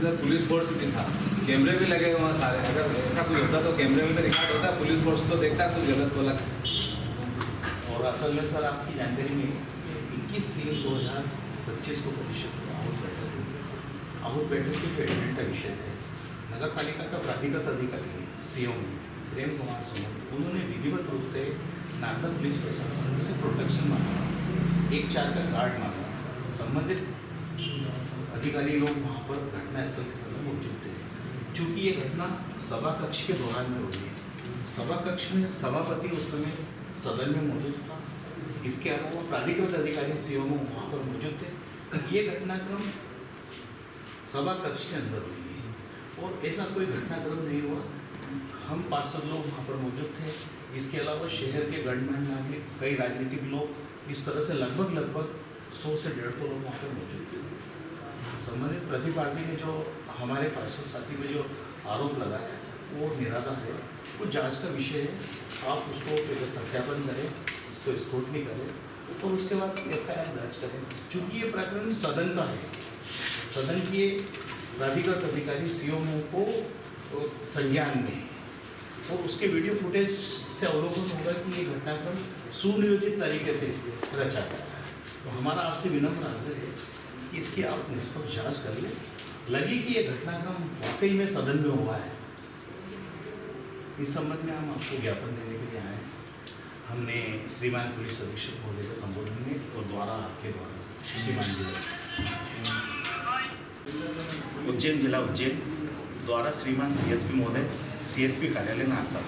इधर police force भी था, कैमरे भी लगे वहाँ सारे। अगर ऐसा कुछ होता तो कैमरे में रिकॉर्ड होता, पुलिस फोर्स तो देखता कुछ गलत बोला। और असल में सर आपकी जानकारी में 21/3/2025 को परिषद आउट बैठक के जो एजेंडा विषय थे, नगर पालिका का प्राधिकृत अधिकारी सीएम प्रेम कुमार सोनल, उन्होंने विधिवत रूप से नागदा पुलिस प्रशासन से प्रोटेक्शन मांगा, 1/4 का गार्ड मांगा। संबंधित अधिकारी लोग वहाँ पर घटनास्थल के समय मौजूद थे। चूँकि ये घटना सभा कक्ष के दौरान में हुई है, सभा कक्ष में सभापति उस समय सदन में मौजूद था, इसके अलावा प्राधिकृत अधिकारी सीओ वहाँ पर मौजूद थे। ये घटनाक्रम सभा कक्ष के अंदर हुई है और ऐसा कोई घटनाक्रम नहीं हुआ। हम पार्षद लोग वहाँ पर मौजूद थे, इसके अलावा शहर के गणमान्य नागरिक, कई राजनीतिक लोग, इस तरह से लगभग 100 से 150 लोग वहाँ पर मौजूद थे। संबंधित प्रतिपार्टी ने जो हमारे पार्षद साथी में जो आरोप लगाया वो निराधार है, वो जांच का विषय है। आप उसको पहले सत्यापन करें, इसको स्क्रूटनी करें और उसके बाद FIR दर्ज करें। चूँकि ये प्रकरण सदन का है, सदन के प्राधिकृत अधिकारी सीओ को संज्ञान में है और उसके वीडियो फुटेज से अवलोकन होगा कि ये घटनाक्रम सुनियोजित तरीके से रचा गया है। तो हमारा आपसे विनम्र आग्रह है कि इसकी आप निष्पक्ष जाँच कर लें। लगी कि ये घटनाक्रम वाकई में सदन में हुआ है, इस संबंध में हम आपको ज्ञापन देने के लिए आए हैं। हमने श्रीमान पुलिस अधीक्षक महोदय के संबोधन में और द्वारा आपके द्वारा श्रीमान उज्जैन जिला उज्जैन द्वारा श्रीमान CSP महोदय CSP कार्यालय नागदा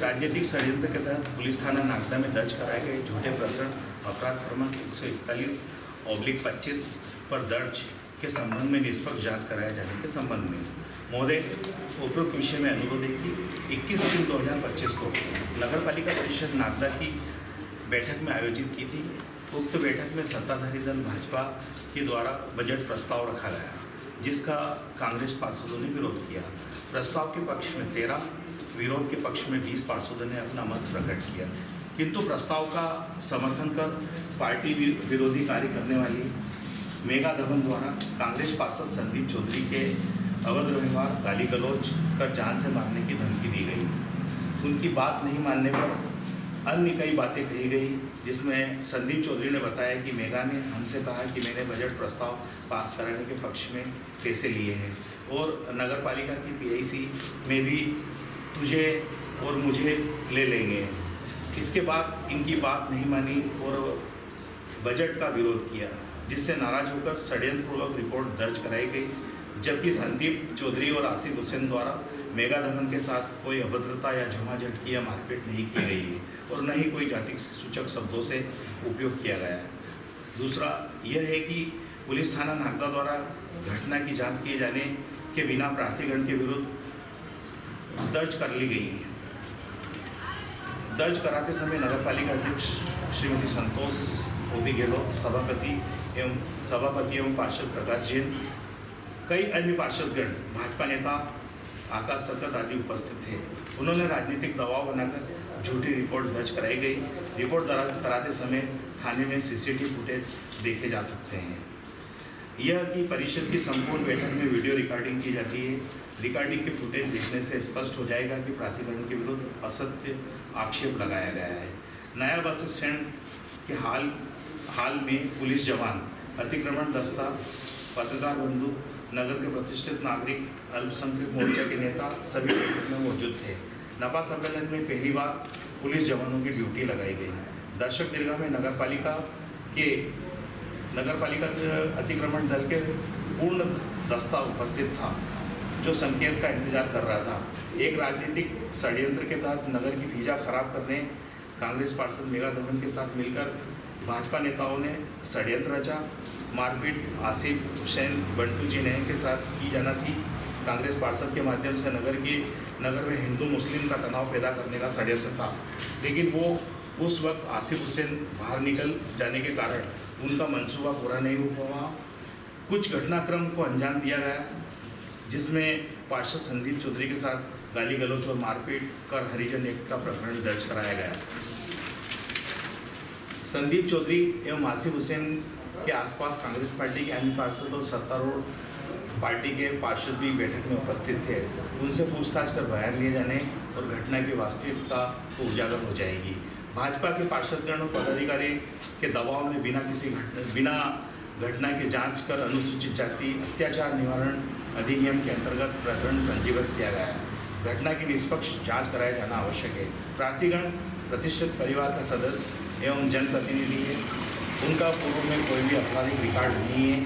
राजनीतिक षड्यंत्र के तहत पुलिस थाना नागदा में दर्ज कराए गए झूठे प्रकरण अपराध क्रमांक 141/25 पर दर्ज के संबंध में निष्पक्ष जांच कराए जाने के संबंध में महोदय उपरोक्त विषय में अनुरोध है कि 21/3/2025 को नगर पालिका परिषद नागदा की बैठक में आयोजित की थी। उक्त बैठक में सत्ताधारी दल भाजपा के द्वारा बजट प्रस्ताव रखा गया, जिसका कांग्रेस पार्षदों ने विरोध किया। प्रस्ताव के पक्ष में 13, विरोध के पक्ष में 20 पार्षदों ने अपना मत प्रकट किया, किंतु प्रस्ताव का समर्थन कर पार्टी विरोधी कार्य करने वाली मेगा दहन द्वारा कांग्रेस पार्षद संदीप चौधरी के अवैध व्यवहार, गाली गलौज कर जान से मारने की धमकी दी गई। उनकी बात नहीं मानने पर अन्य कई बातें कही गई, जिसमें संदीप चौधरी ने बताया कि मेगा ने हमसे कहा कि मैंने बजट प्रस्ताव पास कराने के पक्ष में पैसे लिए हैं और नगर पालिका की PIC में भी तुझे और मुझे ले लेंगे। इसके बाद इनकी बात नहीं मानी और बजट का विरोध किया, जिससे नाराज होकर षड्यंत्रपूर्वक रिपोर्ट दर्ज कराई गई। जबकि संदीप चौधरी और आसिफ हुसैन द्वारा मेगा दहन के साथ कोई अभद्रता या झमाझटकी या मारपीट नहीं की गई है और न ही कोई जाति सूचक शब्दों से उपयोग किया गया है। दूसरा यह है कि पुलिस थाना नागदा द्वारा घटना की जांच किए जाने के बिना प्रार्थीगण के विरुद्ध दर्ज कर ली गई है। दर्ज कराते समय नगर पालिका अध्यक्ष श्रीमती संतोष ओबी गहलोत, सभापति एवं पार्षद प्रकाश जैन, कई अन्य पार्षदगण, भाजपा नेता आकाश सकत आदि उपस्थित थे। उन्होंने राजनीतिक दबाव बनाकर झूठी रिपोर्ट दर्ज कराई गई। रिपोर्ट दर्ज कराते समय थाने में CCTV फुटेज देखे जा सकते हैं। यह कि परिषद की संपूर्ण बैठक में वीडियो रिकॉर्डिंग की जाती है। रिकॉर्डिंग के फुटेज देखने से स्पष्ट हो जाएगा कि प्राधिकरण के विरुद्ध असत्य आक्षेप लगाया गया है। नया बस स्टैंड के हाल में पुलिस जवान, अतिक्रमण दस्ता, पत्रकार बंधु, नगर के प्रतिष्ठित नागरिक, अल्पसंख्यक मोर्चा के नेता सभी बैठक में मौजूद थे। नपा सम्मेलन में पहली बार पुलिस जवानों की ड्यूटी लगाई गई। दर्शक दीर्घा में नगर पालिका के अतिक्रमण दल के पूर्ण दस्ता उपस्थित था, जो संकेत का इंतजार कर रहा था। एक राजनीतिक षड्यंत्र के तहत नगर की फिजा खराब करने कांग्रेस पार्षद मेगा दहन के साथ मिलकर भाजपा नेताओं ने षड्यंत्र रचा। मारपीट आसिफ हुसैन बंटू जी ने के साथ की जाना थी। कांग्रेस पार्षद के माध्यम से नगर में हिंदू मुस्लिम का तनाव पैदा करने का षड्यंत्र था, लेकिन वो उस वक्त आसिफ हुसैन बाहर निकल जाने के कारण उनका मंसूबा पूरा नहीं हो पाया। कुछ घटनाक्रम को अंजाम दिया गया, जिसमें पार्षद संदीप चौधरी के साथ गाली गलौज और मारपीट कर हरिजन एक्ट का प्रकरण दर्ज कराया गया। संदीप चौधरी एवं आसिफ हुसैन के आसपास कांग्रेस पार्टी के अन्य पार्षद और सत्तारूढ़ पार्टी के पार्षद भी बैठक में उपस्थित थे। उनसे पूछताछ कर बयान लिए जाने और घटना की वास्तविकता को उजागर हो जाएगी। भाजपा के पार्षदगण और पदाधिकारी के दबाव में बिना घटना की जांच कर अनुसूचित जाति अत्याचार निवारण अधिनियम के अंतर्गत प्रकरण पंजीबद्ध किया गया है। घटना की निष्पक्ष जांच कराया जाना आवश्यक है। प्रार्थीगण प्रतिष्ठित परिवार का सदस्य एवं जनप्रतिनिधि है। उनका पूर्व में कोई भी आपराधिक रिकॉर्ड नहीं है।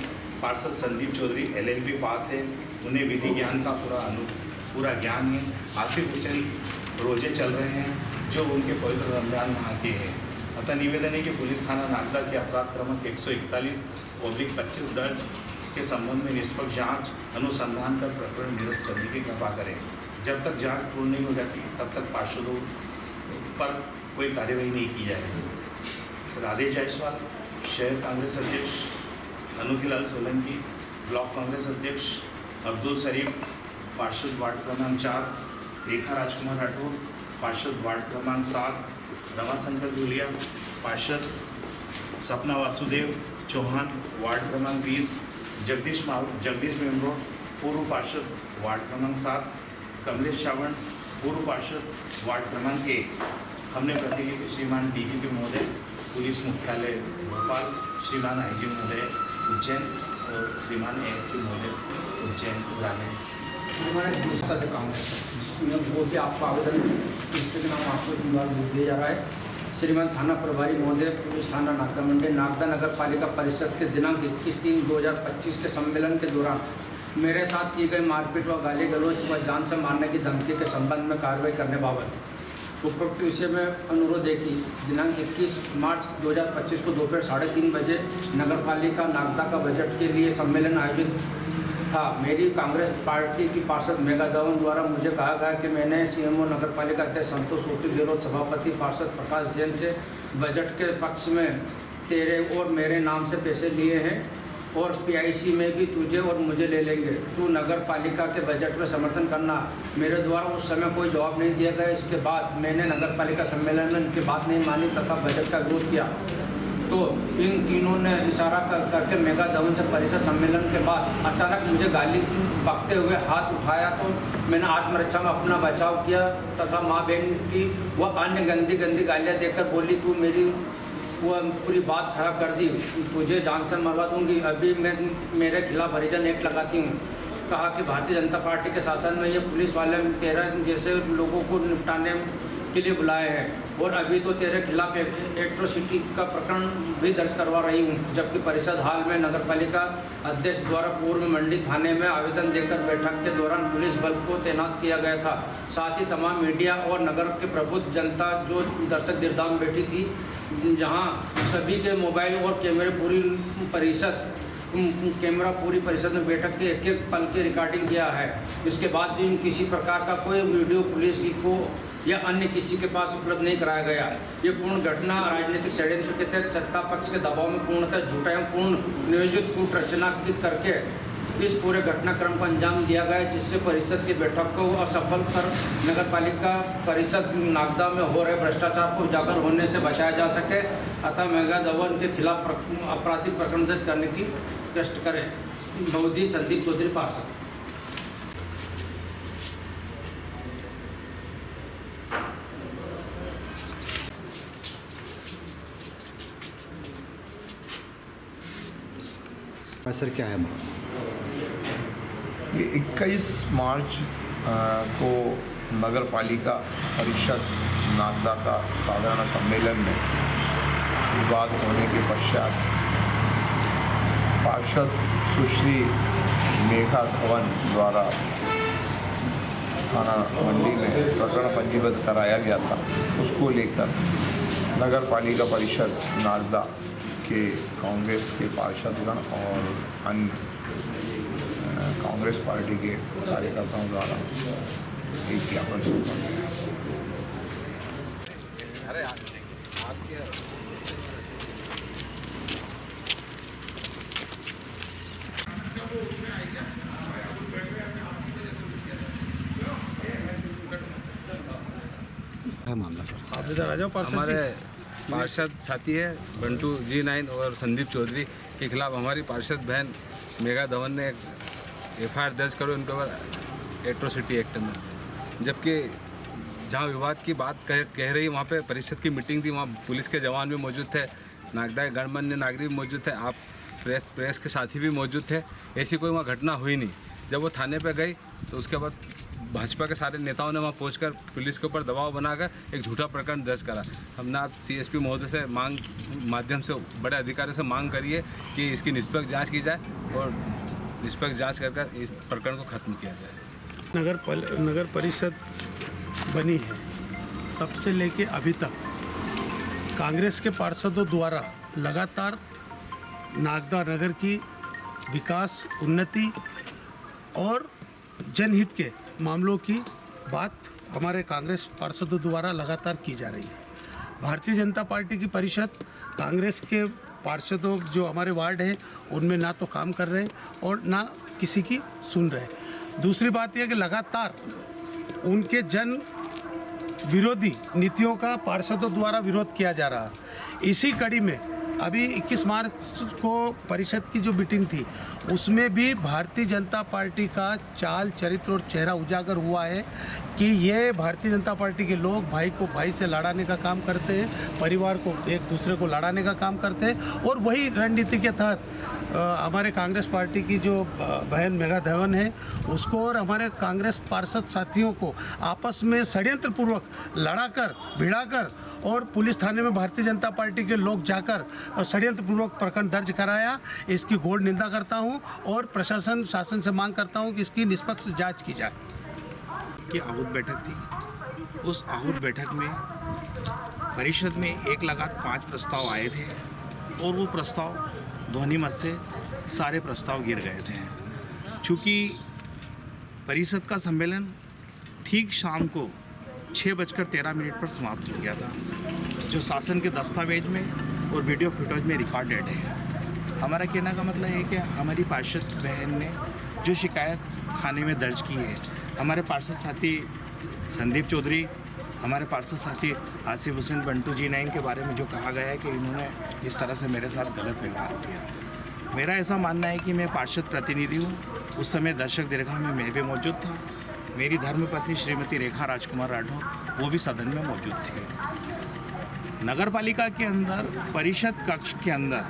पार्षद संदीप चौधरी LLB पास है। उन्हें विधि ज्ञान का पूरा ज्ञान है। आसिफ हुसैन रोजे चल रहे हैं जो उनके पवित्र रमजान माह के हैं। अतः निवेदन है कि पुलिस थाना नागदा के अपराध क्रमांक 141/25 दर्ज के संबंध में निष्पक्ष जांच अनुसंधान कर प्रकरण निरस्त करने की कृपा करें। जब तक जांच पूर्ण नहीं हो जाती तब तक पार्षदों पर कोई कार्यवाही नहीं की जाएगी। राधेश जायसवाल, शहर कांग्रेस अध्यक्ष अनुखीलाल सोलंकी, ब्लॉक कांग्रेस अध्यक्ष अब्दुल शरीफ, पार्षद वार्ड क्रमांक 4 रेखा राजकुमार राठौर, पार्षद वार्ड क्रमांक 7 रमाशंकर धुलिया, पार्षद सपना वासुदेव चौहान, वार्ड क्रमांक 20 जगदीश मेमरो, पूर्व पार्षद वार्ड क्रमांक 7 कमलेश श्रावण, पूर्व पार्षद वार्ड क्रमांक 1। हमने प्रतिनिधि श्रीमान DGP महोदय पुलिस मुख्यालय भोपाल, श्रीमान IG महोदय उज्जैन और श्रीमान ASP महोदय उज्जैन ग्रामीण। हमारे दूसरा कांग्रेस जिसमें वो भी आपका आवेदन इसके नाम आपको इतवार दिया जा रहा है। श्रीमान थाना प्रभारी महोदय पुलिस थाना नागदा मंडल नागदा नगर पालिका परिषद के दिनांक 21/3/2025 के सम्मेलन के दौरान मेरे साथ की गई मारपीट व गाली गलौज व जान से मारने की धमकी के संबंध में कार्रवाई करने बाबत उपरोक्त विषय में अनुरोध है कि दिनांक 21 मार्च 2025 को दोपहर 3:30 बजे नगर पालिका नागदा का बजट के लिए सम्मेलन आयोजित था। मेरी कांग्रेस पार्टी की पार्षद मेघा धवन द्वारा मुझे कहा गया कि मैंने CMO नगर पालिका अध्यक्ष संतोष ओपी गहलोत, सभापति पार्षद प्रकाश जैन से बजट के पक्ष में तेरे और मेरे नाम से पैसे लिए हैं और PIC में भी तुझे और मुझे ले लेंगे। तू नगर पालिका के बजट में समर्थन करना। मेरे द्वारा उस समय कोई जवाब नहीं दिया गया। इसके बाद मैंने नगर पालिका सम्मेलन में उनकी बात नहीं मानी तथा बजट का विरोध किया तो इन तीनों ने इशारा करके मेघा धवन से परिषद सम्मेलन के बाद अचानक मुझे गाली बकते हुए हाथ उठाया तो मैंने आत्मरक्षा में अपना बचाव किया तथा माँ बहन की वह अन्य गंदी गालियाँ देकर बोली तू मेरी वह पूरी बात खराब कर दी, तुझे जान से मरवा दूंगी। अभी मैं मेरे खिलाफ हरिजन एक्ट लगाती हूँ। कहा कि भारतीय जनता पार्टी के शासन में ये पुलिस वाले तेरा जैसे लोगों को निपटाने के लिए बुलाए हैं और अभी तो तेरे खिलाफ एट्रोसिटी का प्रकरण भी दर्ज करवा रही हूँ। जबकि परिषद हाल में नगरपालिका अध्यक्ष द्वारा पूर्व मंडी थाने में आवेदन देकर बैठक के दौरान पुलिस बल को तैनात किया गया था। साथ ही तमाम मीडिया और नगर के प्रबुद्ध जनता जो दर्शक दीर्घा में बैठी थी, जहाँ सभी के मोबाइल और कैमरा पूरी परिषद में बैठक के एक पल की रिकॉर्डिंग किया है। इसके बाद भी किसी प्रकार का कोई वीडियो पुलिस को या अन्य किसी के पास उपलब्ध नहीं कराया गया। ये पूर्ण घटना राजनीतिक षड्यंत्र के तहत सत्ता पक्ष के दबाव में पूर्णतः झूठा एवं पूर्ण नियोजित कूट रचना करके इस पूरे घटनाक्रम को अंजाम दिया गया, जिससे परिषद की बैठक को असफल कर नगरपालिका परिषद नागदा में हो रहे भ्रष्टाचार को उजागर होने से बचाया जा सके। अतः मेघा धवन के खिलाफ आपराधिक प्रकरण दर्ज करने की कष्ट करें। बौद्धि संदीप चौधरी पार्षद। सर क्या है हमारा? ये 21 मार्च को नगर पालिका परिषद नागदा का साधारण सम्मेलन में विवाद होने के पश्चात पार्षद सुश्री मेघा धवन द्वारा थाना मंडी में प्रकरण पंजीबद्ध कराया गया था। उसको लेकर नगर पालिका परिषद नागदा के कांग्रेस के पार्षदगण और अन्य कांग्रेस पार्टी के कार्यकर्ताओं द्वारा एक ज्ञापन सौंपा गया। मामला सर हमारे पार्षद साथी है बंटू G9 और संदीप चौधरी के खिलाफ हमारी पार्षद बहन मेघा धवन ने एक FIR दर्ज करो इनके ऊपर एट्रोसिटी एक्ट में। जबकि जहाँ विवाद की बात कह रही वहाँ पे परिषद की मीटिंग थी, वहाँ पुलिस के जवान भी मौजूद थे, नागदा के गणमान्य नागरिक भी मौजूद थे, आप प्रेस के साथी भी मौजूद थे। ऐसी कोई वहाँ घटना हुई नहीं। जब वो थाने पे गई तो उसके बाद भाजपा के सारे नेताओं ने वहाँ पहुंचकर पुलिस के ऊपर दबाव बनाकर एक झूठा प्रकरण दर्ज करा। हमने आप CSP महोदय से माध्यम से बड़े अधिकारियों से मांग करी है कि इसकी निष्पक्ष जांच की जाए और निष्पक्ष जांच कर इस प्रकरण को खत्म किया जाए। नगर परिषद बनी है तब से लेके अभी तक कांग्रेस के पार्षदों द्वारा लगातार नागदा नगर की विकास, उन्नति और जनहित के मामलों की बात हमारे कांग्रेस पार्षदों द्वारा लगातार की जा रही है। भारतीय जनता पार्टी की परिषद कांग्रेस के पार्षदों जो हमारे वार्ड हैं उनमें ना तो काम कर रहे और ना किसी की सुन रहे। दूसरी बात यह कि लगातार उनके जन विरोधी नीतियों का पार्षदों द्वारा विरोध किया जा रहा। इसी कड़ी में अभी 21 मार्च को परिषद की जो मीटिंग थी उसमें भी भारतीय जनता पार्टी का चाल, चरित्र और चेहरा उजागर हुआ है कि ये भारतीय जनता पार्टी के लोग भाई को भाई से लड़ाने का काम करते हैं, परिवार को एक दूसरे को लड़ाने का काम करते हैं। और वही रणनीति के तहत हमारे कांग्रेस पार्टी की जो बहन मेघा धवन है उसको और हमारे कांग्रेस पार्षद साथियों को आपस में षड्यंत्रपूर्वक लड़ाकर, भिड़ाकर और पुलिस थाने में भारतीय जनता पार्टी के लोग जाकर षड्यंत्रपूर्वक प्रकरण दर्ज कराया। इसकी घोर निंदा करता हूं और प्रशासन, शासन से मांग करता हूं कि इसकी निष्पक्ष जांच की जाए। की आहूत बैठक थी। उस आहूत बैठक में परिषद में एक लगात 5 प्रस्ताव आए थे और वो प्रस्ताव ध्वनि मत से सारे प्रस्ताव गिर गए थे। चूँकि परिषद का सम्मेलन ठीक शाम को 6:13 पर समाप्त हो गया था, जो शासन के दस्तावेज में और वीडियो फुटेज में रिकॉर्डेड है। हमारा कहने का मतलब है कि हमारी पार्षद बहन ने जो शिकायत थाने में दर्ज की है, हमारे पार्षद साथी संदीप चौधरी, हमारे पार्षद साथी आसिफ हुसैन बंटू G9 के बारे में जो कहा गया है कि इन्होंने इस तरह से मेरे साथ गलत व्यवहार किया। मेरा ऐसा मानना है कि मैं पार्षद प्रतिनिधि हूँ। उस समय दर्शक दीर्घा में मैं भी मौजूद था। मेरी धर्मपत्नी श्रीमती रेखा राजकुमार राठौर वो भी सदन में मौजूद थी। नगर पालिका के अंदर परिषद कक्ष के अंदर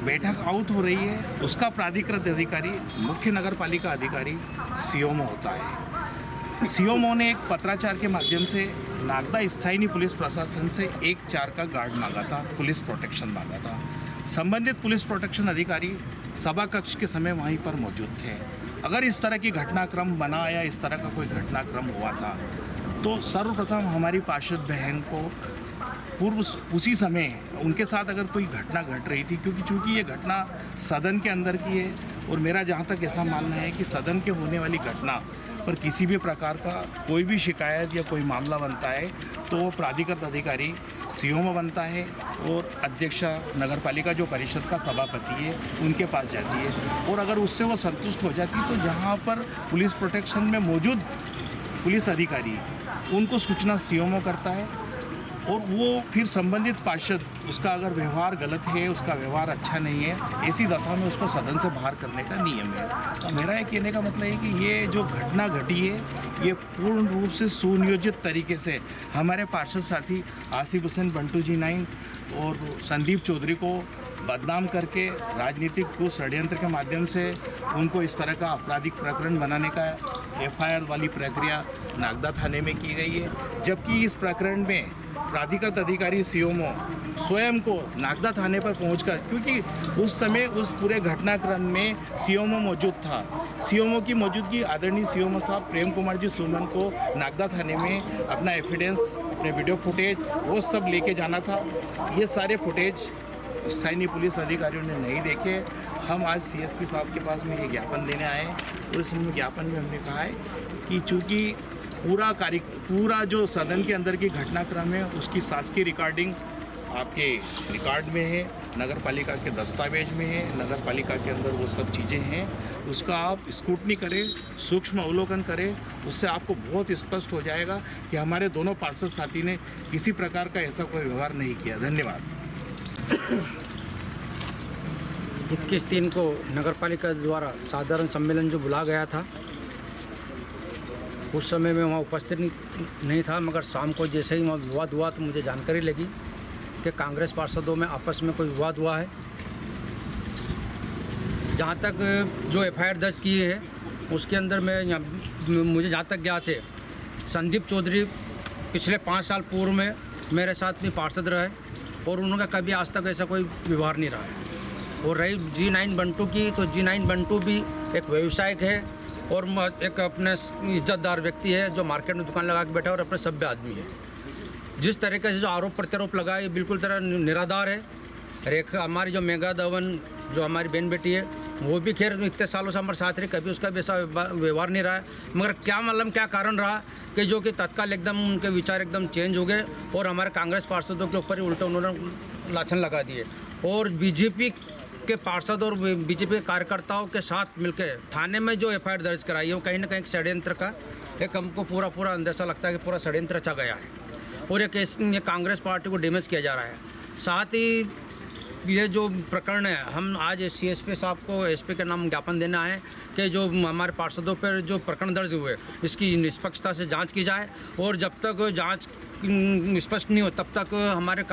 बैठक आउट हो रही है, उसका प्राधिकृत अधिकारी मुख्य नगर पालिका अधिकारी COMO होता है। COMO ने एक पत्राचार के माध्यम से नागदा स्थानीय पुलिस प्रशासन से 1-4 का गार्ड मांगा था, पुलिस प्रोटेक्शन मांगा था। संबंधित पुलिस प्रोटेक्शन अधिकारी सभा कक्ष के समय वहीं पर मौजूद थे। अगर इस तरह की घटनाक्रम बना या इस तरह का कोई घटनाक्रम हुआ था तो सर्वप्रथम हमारी पार्षद बहन को पूर्व उसी समय उनके साथ अगर कोई घटना घट रही थी, क्योंकि चूँकि ये घटना सदन के अंदर की है और मेरा जहाँ तक ऐसा मानना है कि सदन के होने वाली घटना पर किसी भी प्रकार का कोई भी शिकायत या कोई मामला बनता है तो वो प्राधिकृत अधिकारी COMO बनता है और अध्यक्षा नगर पालिका जो परिषद का सभापति है उनके पास जाती है। और अगर उससे वो संतुष्ट हो जाती तो जहाँ पर पुलिस प्रोटेक्शन में मौजूद पुलिस अधिकारी उनको सूचना COMO करता है और वो फिर संबंधित पार्षद उसका अगर व्यवहार गलत है, उसका व्यवहार अच्छा नहीं है, ऐसी दशा में उसको सदन से बाहर करने का नियम है। तो मेरा ये कहने का मतलब है कि ये जो घटना घटी है ये पूर्ण रूप से सुनियोजित तरीके से हमारे पार्षद साथी आसिफ हुसैन बंटू G9 और संदीप चौधरी को बदनाम करके राजनीतिक को षड्यंत्र के माध्यम से उनको इस तरह का आपराधिक प्रकरण बनाने का FIR वाली प्रक्रिया नागदा थाने में की गई है। जबकि इस प्रकरण में प्राधिकृत अधिकारी COMO स्वयं को नागदा थाने पर पहुंचकर, क्योंकि उस समय उस पूरे घटनाक्रम में COMO मौजूद था, COMO की मौजूदगी आदरणीय COMO साहब प्रेम कुमार जी सुमन को नागदा थाने में अपना एविडेंस, अपने वीडियो फुटेज वो सब लेके जाना था। ये सारे फुटेज स्थानीय पुलिस अधिकारियों ने नहीं देखे। हम आज CSP साहब के पास में ये ज्ञापन देने आए और इस ज्ञापन में हमने कहा है कि चूँकि पूरा जो सदन के अंदर की घटनाक्रम है उसकी शासकीय रिकॉर्डिंग आपके रिकॉर्ड में है, नगर पालिका के दस्तावेज में है, नगर पालिका के अंदर वो सब चीज़ें हैं, उसका आप स्क्रूटनी करें, सूक्ष्म अवलोकन करें, उससे आपको बहुत स्पष्ट हो जाएगा कि हमारे दोनों पार्षद साथी ने किसी प्रकार का ऐसा कोई व्यवहार नहीं किया। धन्यवाद। 21/3 को नगरपालिका द्वारा साधारण सम्मेलन जो बुला गया था, उस समय में वहाँ उपस्थित नहीं था, मगर शाम को जैसे ही वहाँ विवाद हुआ तो मुझे जानकारी लगी कि कांग्रेस पार्षदों में आपस में कोई विवाद हुआ है। जहाँ तक जो FIR दर्ज किए है उसके अंदर मुझे जहाँ तक ज्ञात है, संदीप चौधरी पिछले 5 साल पूर्व में मेरे साथ में पार्षद रहे और उनका कभी आज तक ऐसा कोई व्यवहार नहीं रहा है। और रही G9 बंटू की, तो G9 बंटू भी एक व्यवसायिक है और एक अपने इज्जतदार व्यक्ति है जो मार्केट में दुकान लगा के बैठा है और अपने सभ्य आदमी है। जिस तरीके से जो आरोप प्रत्यारोप लगा ये बिल्कुल तरह निराधार है। रेखा हमारी जो मेघा धवन जो हमारी बहन बेटी है वो भी खैर इतने सालों से हमारे साथ रही, कभी उसका भी ऐसा व्यवहार नहीं रहा है। मगर क्या मतलब क्या कारण रहा कि जो कि तत्काल एकदम उनके विचार एकदम चेंज हो गए और हमारे कांग्रेस पार्षदों के ऊपर ही उल्टा उन्होंने लाछन लगा दिए और बीजेपी के पार्षद और बीजेपी के कार्यकर्ताओं के साथ मिलकर थाने में जो FIR दर्ज कराई है वो कहीं ना कहीं षड्यंत्र का एक हमको पूरा अंदेशा लगता है कि पूरा षड्यंत्र रचा गया है और ये कांग्रेस पार्टी को डैमेज किया जा रहा है। साथ ही ये जो प्रकरण है, हम आज CSP साहब को SP के नाम ज्ञापन देना है कि जो हमारे पार्षदों पर जो प्रकरण दर्ज हुए इसकी निष्पक्षता से जांच की जाए और जब तक जांच स्पष्ट नहीं हो तब तक हमारे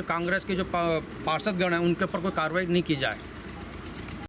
कांग्रेस के जो पार्षदगण हैं उनके ऊपर कोई कार्रवाई नहीं की जाए।